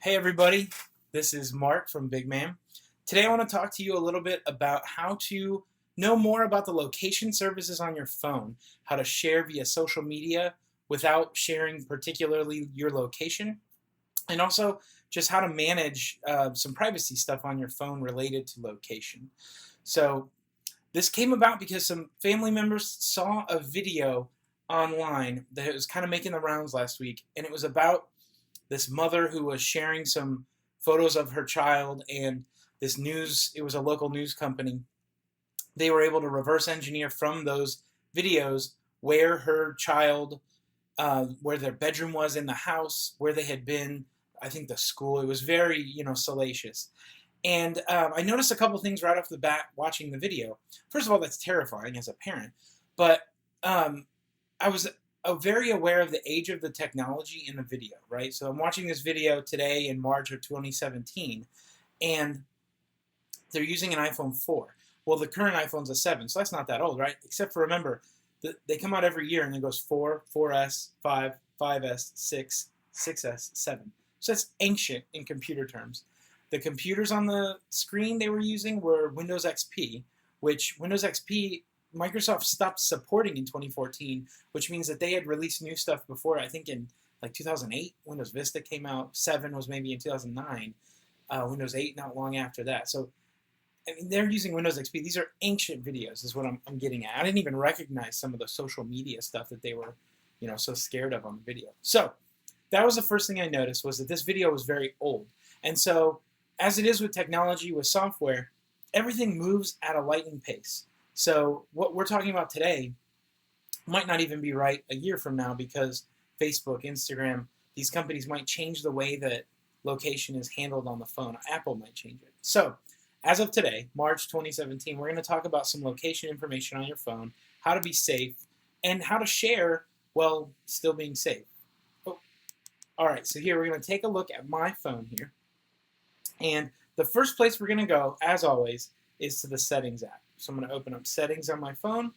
Hey everybody, this is Mark from Big Man. Today I want to talk to you a little bit about how to know more about the location services on your phone, how to share via social media without sharing particularly your location, and also just how to manage some privacy stuff on your phone related to location. So this came about because some family members saw a video online that was kind of making the rounds last week, and it was about this mother who was sharing some photos of her child, and this news, it was a local news company. They were able to reverse engineer from those videos where her child, where their bedroom was in the house, where they had been, I think the school. It was very, salacious. And I noticed a couple things right off the bat watching the video. First of all, that's terrifying as a parent, but um, I was very aware of the age of the technology in the video, right? So I'm watching this video today in March of 2017, and they're using an iPhone 4. Well, the current iPhone's a 7, so that's not that old, right? Except for remember, they come out every year, and it goes 4, 4S, 5, 5S, 6, 6S, 7. So that's ancient in computer terms. The computers on the screen they were using were Windows XP, which Windows XP Microsoft stopped supporting in 2014, which means that they had released new stuff before. I think in like 2008, Windows Vista came out. 7 was maybe in 2009. Windows 8 not long after that. So I mean, they're using Windows XP. These are ancient videos, is what I'm getting at. I didn't even recognize some of the social media stuff that they were, so scared of on the video. So that was the first thing I noticed, was that this video was very old. And so, as it is with technology, with software, everything moves at a lightning pace. So what we're talking about today might not even be right a year from now, because Facebook, Instagram, these companies might change the way that location is handled on the phone. Apple might change it. So as of today, March 2017, we're going to talk about some location information on your phone, how to be safe, and how to share while still being safe. Oh, all right, so here we're going to take a look at my phone here. And the first place we're going to go, as always, is to the Settings app. So I'm going to open up Settings on my phone.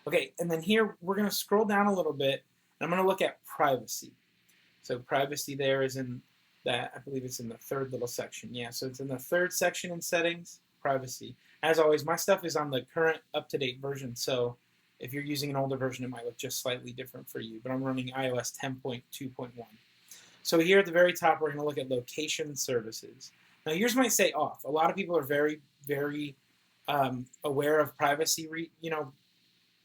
Okay, and then here we're going to scroll down a little bit, and I'm going to look at Privacy. So Privacy there is in that, I believe it's in the third little section. Yeah, so it's in the third section in Settings, Privacy. As always, my stuff is on the current up-to-date version, so if you're using an older version, it might look just slightly different for you, but I'm running iOS 10.2.1. So here at the very top, we're going to look at location services. Now, yours might say off. A lot of people are very, very aware of privacy,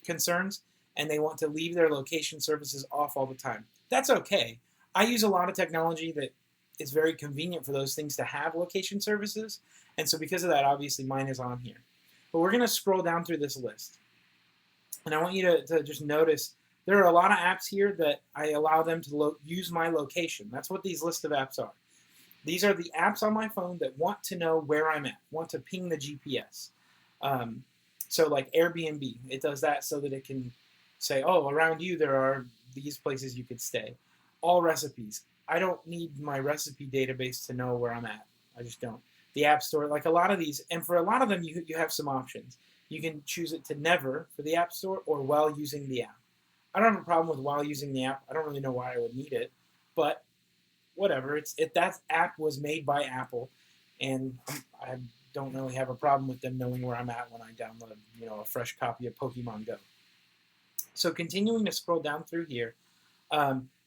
concerns, and they want to leave their location services off all the time. That's okay. I use a lot of technology that is very convenient for those things to have location services, and so because of that, obviously mine is on here. But we're going to scroll down through this list, and I want you to just notice there are a lot of apps here that I allow them to use my location. That's what these list of apps are. These are the apps on my phone that want to know where I'm at, want to ping the GPS. So like Airbnb, it does that so that it can say, oh, around you there are these places you could stay. All recipes. I don't need my recipe database to know where I'm at. I just don't. The App Store, like a lot of these, and for a lot of them you have some options. You can choose it to never for the App Store or while using the app. I don't have a problem with while using the app. I don't really know why I would need it, but whatever. That app was made by Apple, and I don't really have a problem with them knowing where I'm at when I download, a fresh copy of Pokemon Go. So continuing to scroll down through here,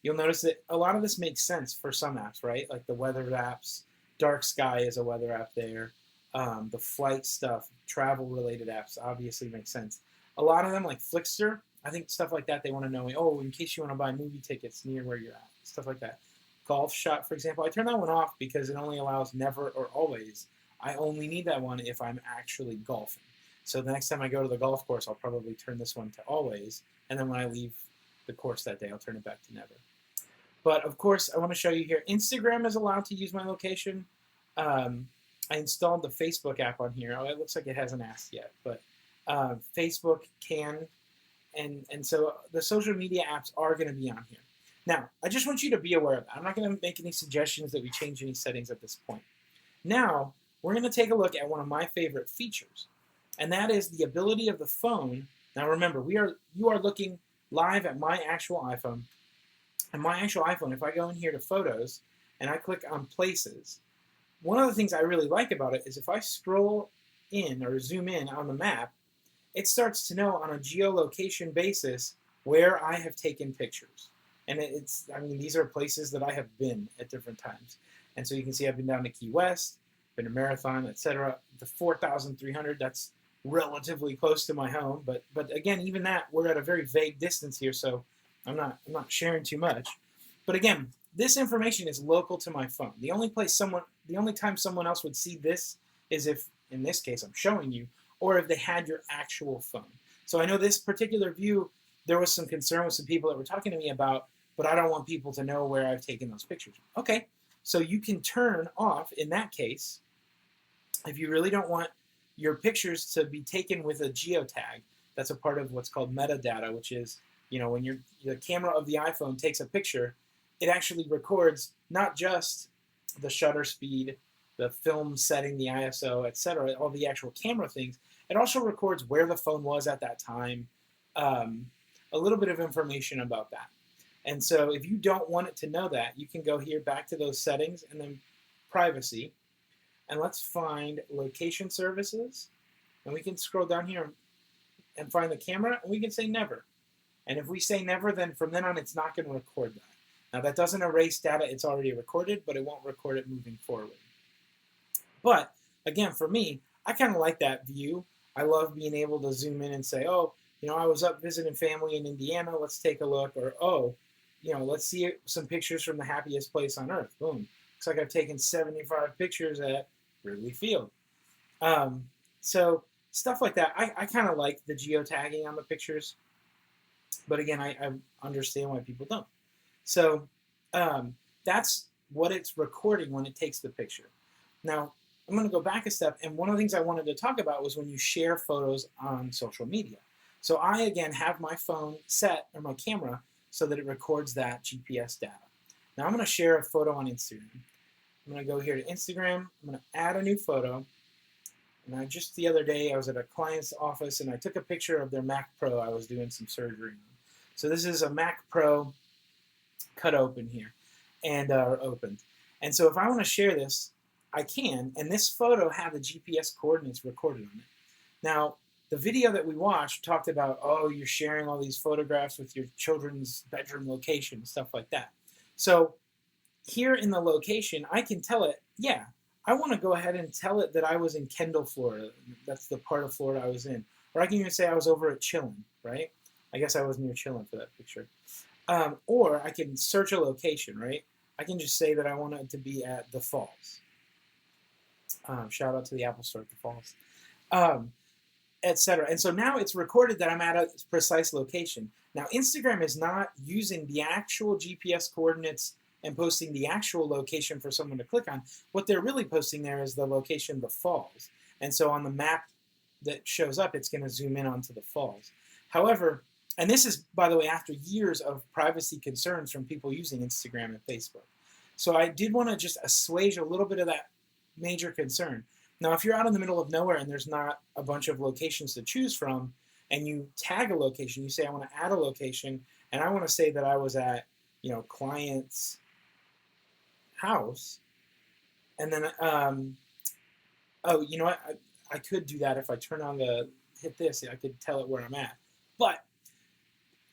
you'll notice that a lot of this makes sense for some apps, right? Like the weather apps, Dark Sky is a weather app there. The flight stuff, travel-related apps obviously make sense. A lot of them, like Flickster, I think stuff like that, they want to know, oh, in case you want to buy movie tickets near where you're at, stuff like that. Golf Shot, for example, I turn that one off because it only allows never or always. I only need that one if I'm actually golfing. So the next time I go to the golf course, I'll probably turn this one to always, and then when I leave the course that day, I'll turn it back to never. But of course, I want to show you here, Instagram is allowed to use my location. I installed the Facebook app on here. Oh, it looks like it hasn't asked yet, but Facebook can, and so the social media apps are going to be on here. Now, I just want you to be aware of that. I'm not going to make any suggestions that we change any settings at this point. Now, we're going to take a look at one of my favorite features, and that is the ability of the phone. Now, remember, you are looking live at my actual iPhone. And my actual iPhone, if I go in here to Photos, and I click on places, one of the things I really like about it is if I scroll in or zoom in on the map, it starts to know on a geolocation basis where I have taken pictures. And I mean, these are places that I have been at different times. And so you can see I've been down to Key West, been to Marathon, etc. The 4,300, that's relatively close to my home. But again, even that, we're at a very vague distance here, so I'm not sharing too much. But again, this information is local to my phone. The only time someone else would see this is if, in this case, I'm showing you, or if they had your actual phone. So I know this particular view, there was some concern with some people that were talking to me about, but I don't want people to know where I've taken those pictures. Okay, so you can turn off, in that case, if you really don't want your pictures to be taken with a geotag. That's a part of what's called metadata, which is, when the camera of the iPhone takes a picture, it actually records not just the shutter speed, the film setting, the ISO, etc., all the actual camera things. It also records where the phone was at that time, a little bit of information about that. And so if you don't want it to know that, you can go here back to those settings and then privacy. And let's find location services. And we can scroll down here and find the camera, and we can say never. And if we say never, then from then on, it's not going to record that. Now, that doesn't erase data it's already recorded, but it won't record it moving forward. But again, for me, I kind of like that view. I love being able to zoom in and say, oh, I was up visiting family in Indiana. Let's take a look. Or, oh, let's see some pictures from the happiest place on earth. Boom. Looks like I've taken 75 pictures at Wrigley Field. So stuff like that. I kind of like the geotagging on the pictures. But again, I understand why people don't. So that's what it's recording when it takes the picture. Now, I'm going to go back a step, and one of the things I wanted to talk about was when you share photos on social media. So I, again, have my phone set, or my camera, so that it records that GPS data. Now I'm going to share a photo on Instagram. I'm going to go here to Instagram. I'm going to add a new photo. And just the other day, I was at a client's office, and I took a picture of their Mac Pro I was doing some surgery on. So this is a Mac Pro cut open here, and opened. And so if I want to share this, I can, and this photo had the GPS coordinates recorded on it. Now, the video that we watched talked about, oh, you're sharing all these photographs with your children's bedroom location, stuff like that. So here in the location, I can tell it, yeah, I want to go ahead and tell it that I was in Kendall, Florida. That's the part of Florida I was in. Or I can even say I was over at Chillin, right? I guess I was near Chillin for that picture. Or I can search a location, right? I can just say that I want it to be at the Falls. Shout out to the Apple Store at the Falls. Etc. And so now it's recorded that I'm at a precise location. Now, Instagram is not using the actual GPS coordinates and posting the actual location for someone to click on. What they're really posting there is the location, the falls. And so on the map that shows up, it's going to zoom in onto the falls. However, and this is, by the way, after years of privacy concerns from people using Instagram and Facebook. So I did want to just assuage a little bit of that major concern. Now, if you're out in the middle of nowhere and there's not a bunch of locations to choose from, and you tag a location, you say, I want to add a location, and I want to say that I was at, client's house, and then, oh, you know what, I could do that if I turn on hit this, I could tell it where I'm at. But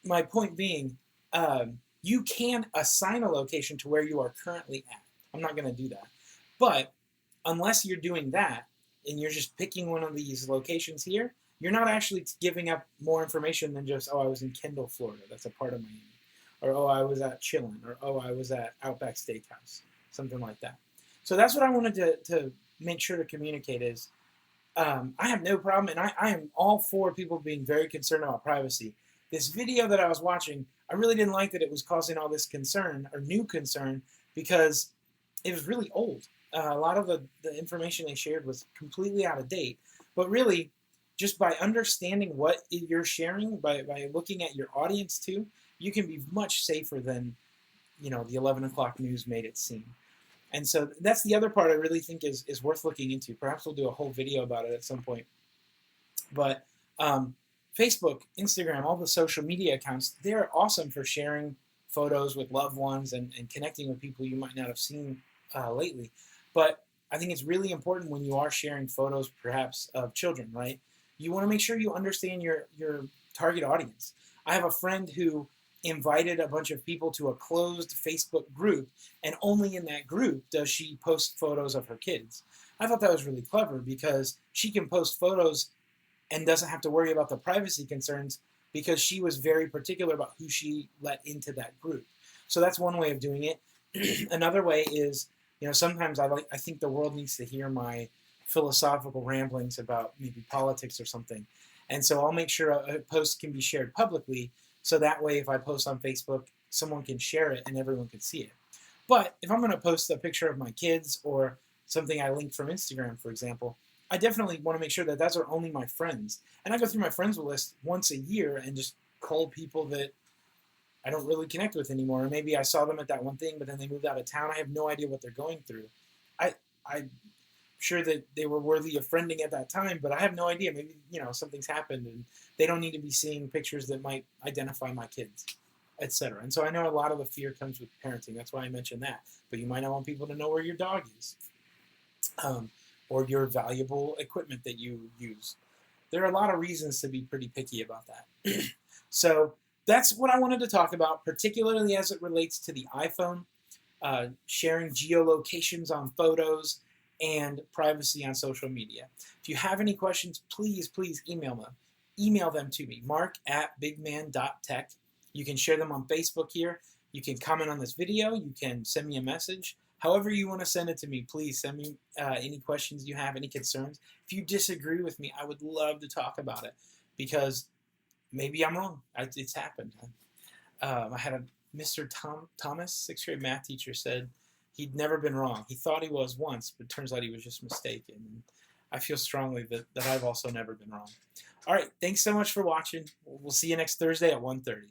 my point being, you can assign a location to where you are currently at. I'm not going to do that. But unless you're doing that, and you're just picking one of these locations here, you're not actually giving up more information than just, oh, I was in Kendall, Florida. That's a part of Miami. Or, oh, I was at Chillin. Or, oh, I was at Outback Steakhouse. Something like that. So that's what I wanted to make sure to communicate is, I have no problem, and I am all for people being very concerned about privacy. This video that I was watching, I really didn't like that it was causing all this concern, or new concern, because it was really old. A lot of the information they shared was completely out of date. But really, just by understanding what you're sharing, by looking at your audience too, you can be much safer than, the 11 o'clock news made it seem. And so that's the other part I really think is worth looking into. Perhaps we'll do a whole video about it at some point. But Facebook, Instagram, all the social media accounts, they're awesome for sharing photos with loved ones and connecting with people you might not have seen lately. But I think it's really important when you are sharing photos, perhaps of children, right? You want to make sure you understand your target audience. I have a friend who invited a bunch of people to a closed Facebook group, and only in that group does she post photos of her kids. I thought that was really clever because she can post photos and doesn't have to worry about the privacy concerns because she was very particular about who she let into that group. So that's one way of doing it. Another way is, sometimes I think the world needs to hear my philosophical ramblings about maybe politics or something. And so I'll make sure a post can be shared publicly so that way if I post on Facebook, someone can share it and everyone can see it. But if I'm going to post a picture of my kids or something I linked from Instagram, for example, I definitely want to make sure that those are only my friends. And I go through my friends list once a year and just call people that I don't really connect with anymore. Or maybe I saw them at that one thing, but then they moved out of town. I have no idea what they're going through. I'm sure that they were worthy of friending at that time, but I have no idea. Maybe, something's happened and they don't need to be seeing pictures that might identify my kids, etc. And so I know a lot of the fear comes with parenting. That's why I mentioned that. But you might not want people to know where your dog is, or your valuable equipment that you use. There are a lot of reasons to be pretty picky about that. So that's what I wanted to talk about, particularly as it relates to the iPhone, sharing geolocations on photos, and privacy on social media. If you have any questions, please email them. Email them to me, mark@bigman.tech. You can share them on Facebook here. You can comment on this video. You can send me a message. However you want to send it to me, please send me any questions you have, any concerns. If you disagree with me, I would love to talk about it because maybe I'm wrong. It's happened. I had a Mr. Thomas, sixth grade math teacher, said he'd never been wrong. He thought he was once, but it turns out he was just mistaken. And I feel strongly that I've also never been wrong. All right, thanks so much for watching. We'll see you next Thursday at 1:30.